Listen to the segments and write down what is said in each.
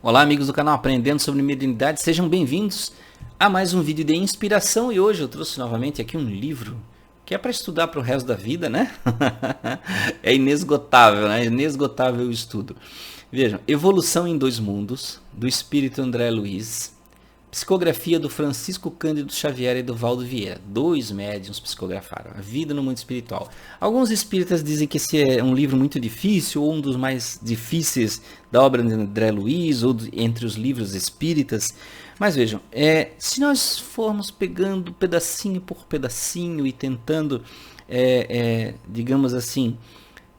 Olá, amigos do canal Aprendendo sobre Mediunidade, sejam bem-vindos a mais um vídeo de inspiração. E hoje eu trouxe novamente aqui um livro que é para estudar para o resto da vida, né? É inesgotável, né? Inesgotável o estudo. Vejam, Evolução em Dois Mundos, do Espírito André Luiz, psicografia do Francisco Cândido Xavier e do Valdo Vieira. Dois médiuns psicografaram A Vida no Mundo Espiritual. Alguns espíritas dizem que esse é um livro muito difícil, ou um dos mais difíceis da obra de André Luiz, ou entre os livros espíritas. Mas vejam, se nós formos pegando pedacinho por pedacinho e tentando, digamos assim,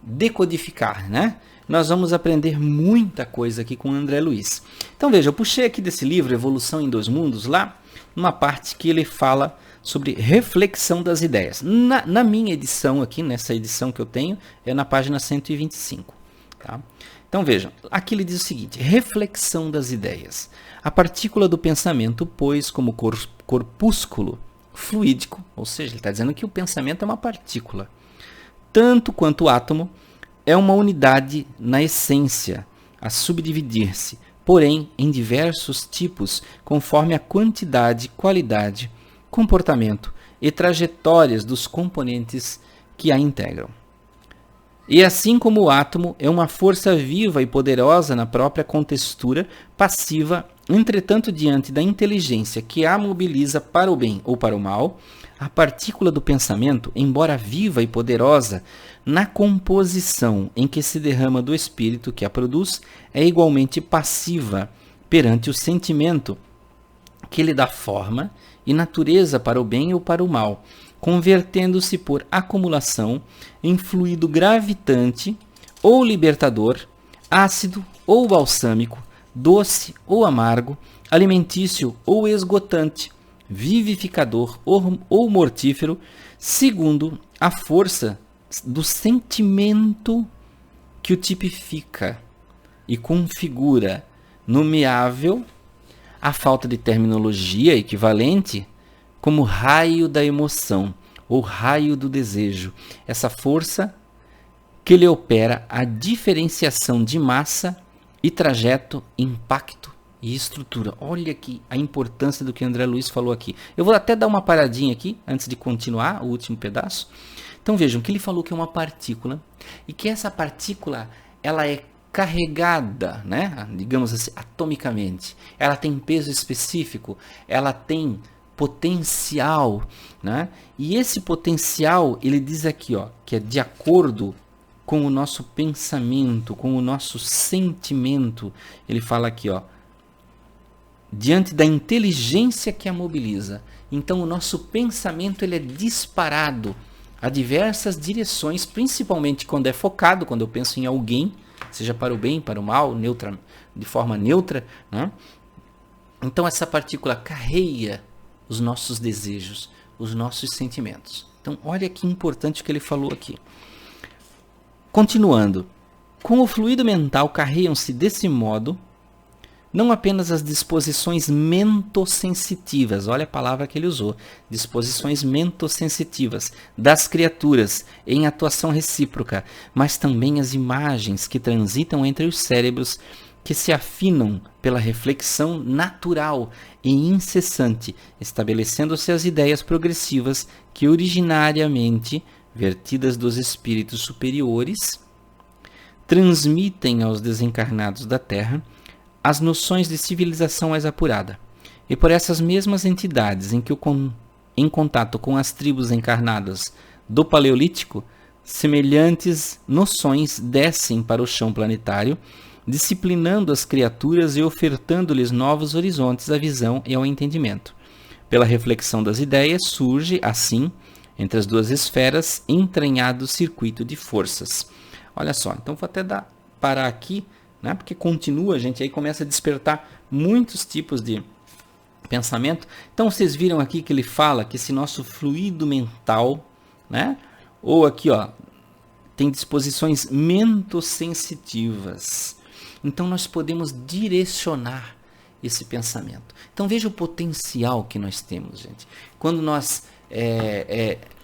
decodificar, né? Nós vamos aprender muita coisa aqui com o André Luiz. Então veja, eu puxei aqui desse livro, Evolução em Dois Mundos, lá numa parte que ele fala sobre reflexão das ideias. Na minha edição aqui, nessa edição que eu tenho, é na página 125. Tá? Então vejam, aqui ele diz o seguinte: reflexão das ideias. A partícula do pensamento, pois, como corpúsculo fluídico, ou seja, ele está dizendo que o pensamento é uma partícula, tanto quanto o átomo, é uma unidade na essência, a subdividir-se, porém em diversos tipos, conforme a quantidade, qualidade, comportamento e trajetórias dos componentes que a integram. E assim como o átomo é uma força viva e poderosa na própria contextura passiva, entretanto, diante da inteligência que a mobiliza para o bem ou para o mal, a partícula do pensamento, embora viva e poderosa na composição em que se derrama do espírito que a produz, é igualmente passiva perante o sentimento que lhe dá forma e natureza para o bem ou para o mal, convertendo-se por acumulação em fluido gravitante ou libertador, ácido ou balsâmico, doce ou amargo, alimentício ou esgotante, vivificador ou mortífero, segundo a força do sentimento que o tipifica e configura, nomeável, a falta de terminologia equivalente, como raio da emoção ou raio do desejo, essa força que lhe opera a diferenciação de massa e trajeto, impacto e estrutura. Olha aqui a importância do que André Luiz falou aqui. Eu vou até dar uma paradinha aqui, antes de continuar o último pedaço. Então vejam que ele falou que é uma partícula, e que essa partícula ela é carregada, né? Digamos assim, atomicamente. Ela tem peso específico, ela tem potencial, né? E esse potencial, ele diz aqui, ó, que é de acordo com o nosso pensamento, com o nosso sentimento. Ele fala aqui, ó, diante da inteligência que a mobiliza. Então o nosso pensamento ele é disparado a diversas direções, principalmente quando é focado, quando eu penso em alguém, seja para o bem, para o mal, de forma neutra, né? Então essa partícula carrega os nossos desejos, os nossos sentimentos. Então olha que importante o que ele falou aqui. Continuando, com o fluido mental carregam-se desse modo não apenas as disposições mentosensitivas, olha a palavra que ele usou, disposições mentosensitivas das criaturas em atuação recíproca, mas também as imagens que transitam entre os cérebros que se afinam pela reflexão natural e incessante, estabelecendo-se as ideias progressivas que originariamente, vertidas dos espíritos superiores, transmitem aos desencarnados da Terra as noções de civilização mais apurada. E por essas mesmas entidades em contato com as tribos encarnadas do Paleolítico, semelhantes noções descem para o chão planetário, disciplinando as criaturas e ofertando-lhes novos horizontes à visão e ao entendimento. Pela reflexão das ideias surge, assim, entre as duas esferas, entranhado circuito de forças. Olha só, então vou até parar aqui, né, porque continua, a gente aí começa a despertar muitos tipos de pensamento. Então vocês viram aqui que ele fala que esse nosso fluido mental, né, ou aqui, ó, tem disposições mentosensitivas. Então nós podemos direcionar esse pensamento. Então veja o potencial que nós temos, gente. Quando nós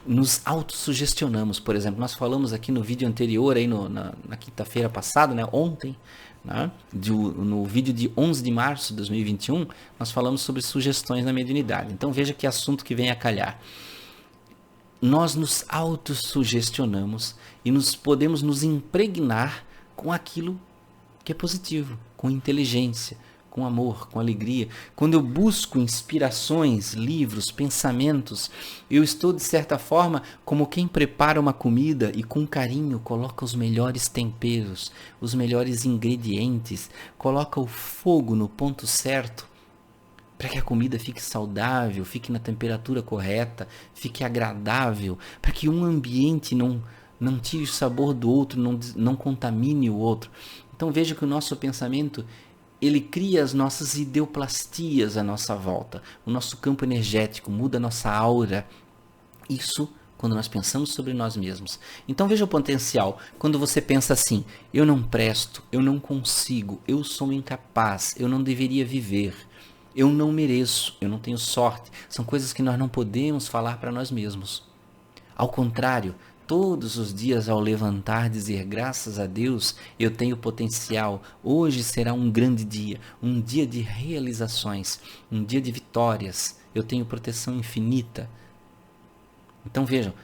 nos autossugestionamos. Por exemplo, nós falamos aqui no vídeo anterior, aí na quinta-feira passada, né, ontem, né, no vídeo de 11 de março de 2021, nós falamos sobre sugestões na mediunidade. Então veja que assunto que vem a calhar. Nós nos autossugestionamos e podemos nos impregnar com aquilo que é positivo, com inteligência, com amor, com alegria. Quando eu busco inspirações, livros, pensamentos, eu estou, de certa forma, como quem prepara uma comida e com carinho coloca os melhores temperos, os melhores ingredientes, coloca o fogo no ponto certo, para que a comida fique saudável, fique na temperatura correta, fique agradável, para que um ambiente não tire o sabor do outro, não contamine o outro. Então veja que o nosso pensamento, ele cria as nossas ideoplastias à nossa volta, o nosso campo energético, muda a nossa aura. Isso quando nós pensamos sobre nós mesmos. Então veja o potencial. Quando você pensa assim, eu não presto, eu não consigo, eu sou incapaz, eu não deveria viver, eu não mereço, eu não tenho sorte. São coisas que nós não podemos falar para nós mesmos. Ao contrário, todos os dias ao levantar, dizer graças a Deus, eu tenho potencial. Hoje será um grande dia, um dia de realizações, um dia de vitórias. Eu tenho proteção infinita. Então vejam,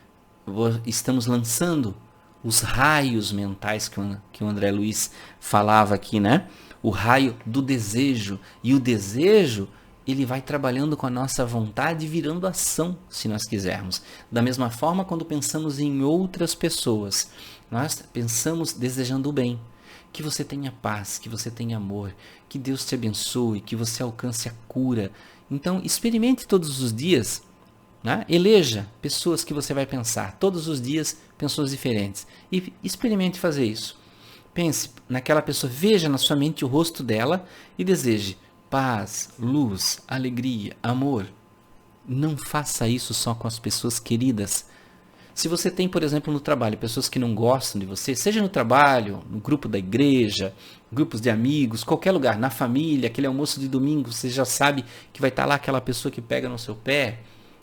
estamos lançando os raios mentais que o André Luiz falava aqui, né? O raio do desejo. E o desejo, ele vai trabalhando com a nossa vontade e virando ação, se nós quisermos. Da mesma forma, quando pensamos em outras pessoas, nós pensamos desejando o bem. Que você tenha paz, que você tenha amor, que Deus te abençoe, que você alcance a cura. Então, experimente todos os dias, né? Eleja pessoas que você vai pensar. Todos os dias, pessoas diferentes. E experimente fazer isso. Pense naquela pessoa, veja na sua mente o rosto dela e deseje paz, luz, alegria, amor. Não faça isso só com as pessoas queridas. Se você tem, por exemplo, no trabalho, pessoas que não gostam de você, seja no trabalho, no grupo da igreja, grupos de amigos, qualquer lugar, na família, aquele almoço de domingo, você já sabe que vai estar lá aquela pessoa que pega no seu pé,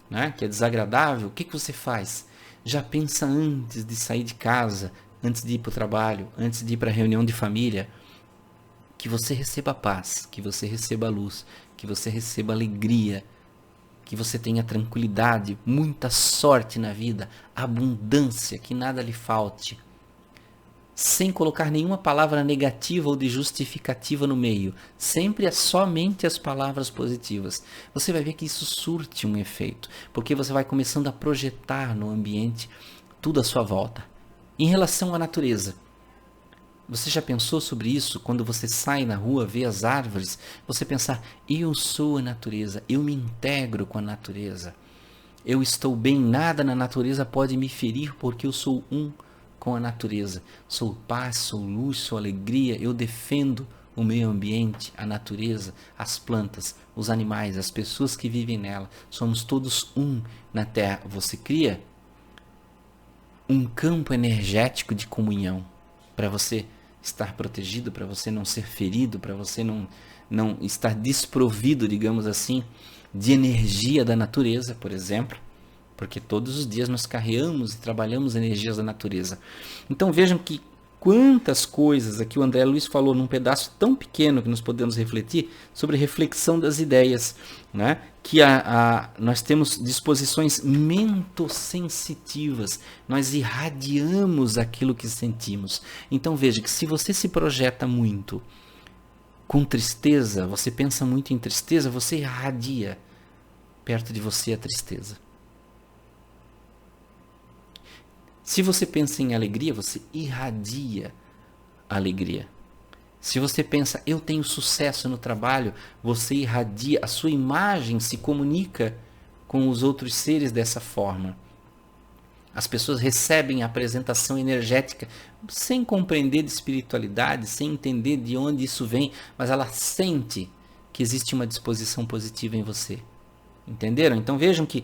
né, que é desagradável. O que você faz? Já pensa antes de sair de casa, antes de ir para o trabalho, antes de ir para a reunião de família, que você receba paz, que você receba luz, que você receba alegria, que você tenha tranquilidade, muita sorte na vida, abundância, que nada lhe falte, sem colocar nenhuma palavra negativa ou de justificativa no meio, sempre somente as palavras positivas. Você vai ver que isso surte um efeito, porque você vai começando a projetar no ambiente tudo à sua volta. Em relação à natureza, você já pensou sobre isso? Quando você sai na rua, vê as árvores, você pensar, eu sou a natureza, eu me integro com a natureza, eu estou bem, nada na natureza pode me ferir porque eu sou um com a natureza, sou paz, sou luz, sou alegria, eu defendo o meio ambiente, a natureza, as plantas, os animais, as pessoas que vivem nela, somos todos um na Terra. Você cria um campo energético de comunhão para você estar protegido, para você não ser ferido, para você não estar desprovido, digamos assim, de energia da natureza, por exemplo, porque todos os dias nós carregamos e trabalhamos energias da natureza. Então vejam que quantas coisas aqui o André Luiz falou num pedaço tão pequeno que nós podemos refletir sobre reflexão das ideias, né? Que nós temos disposições mentosensitivas, nós irradiamos aquilo que sentimos. Então veja que se você se projeta muito com tristeza, você pensa muito em tristeza, você irradia perto de você a tristeza. Se você pensa em alegria, você irradia a alegria. Se você pensa, eu tenho sucesso no trabalho, você irradia, a sua imagem se comunica com os outros seres dessa forma. As pessoas recebem a apresentação energética sem compreender de espiritualidade, sem entender de onde isso vem, mas ela sente que existe uma disposição positiva em você. Entenderam? Então vejam que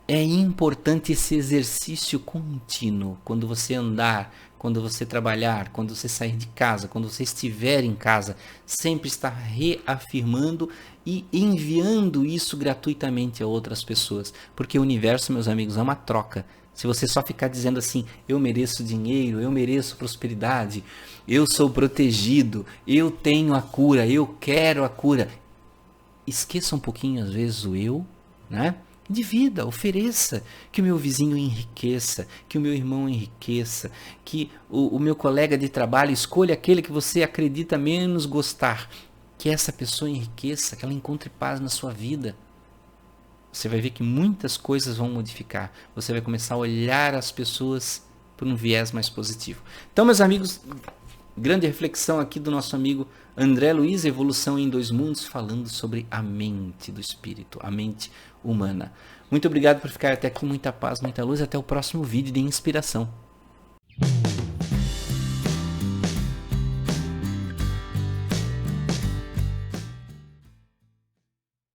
É importante esse exercício contínuo. Quando você andar, quando você trabalhar, quando você sair de casa, quando você estiver em casa, sempre estar reafirmando e enviando isso gratuitamente a outras pessoas. Porque o universo, meus amigos, é uma troca. Se você só ficar dizendo assim, eu mereço dinheiro, eu mereço prosperidade, eu sou protegido, eu tenho a cura, eu quero a cura. Esqueça um pouquinho, às vezes, o eu, né? Divida, ofereça, que o meu vizinho enriqueça, que o meu irmão enriqueça, que o meu colega de trabalho escolha aquele que você acredita menos gostar, que essa pessoa enriqueça, que ela encontre paz na sua vida. Você vai ver que muitas coisas vão modificar. Você vai começar a olhar as pessoas por um viés mais positivo. Então, meus amigos, grande reflexão aqui do nosso amigo André Luiz, Evolução em Dois Mundos, falando sobre a mente do espírito, a mente humana. Muito obrigado por ficar até aqui, muita paz, muita luz, até o próximo vídeo de inspiração.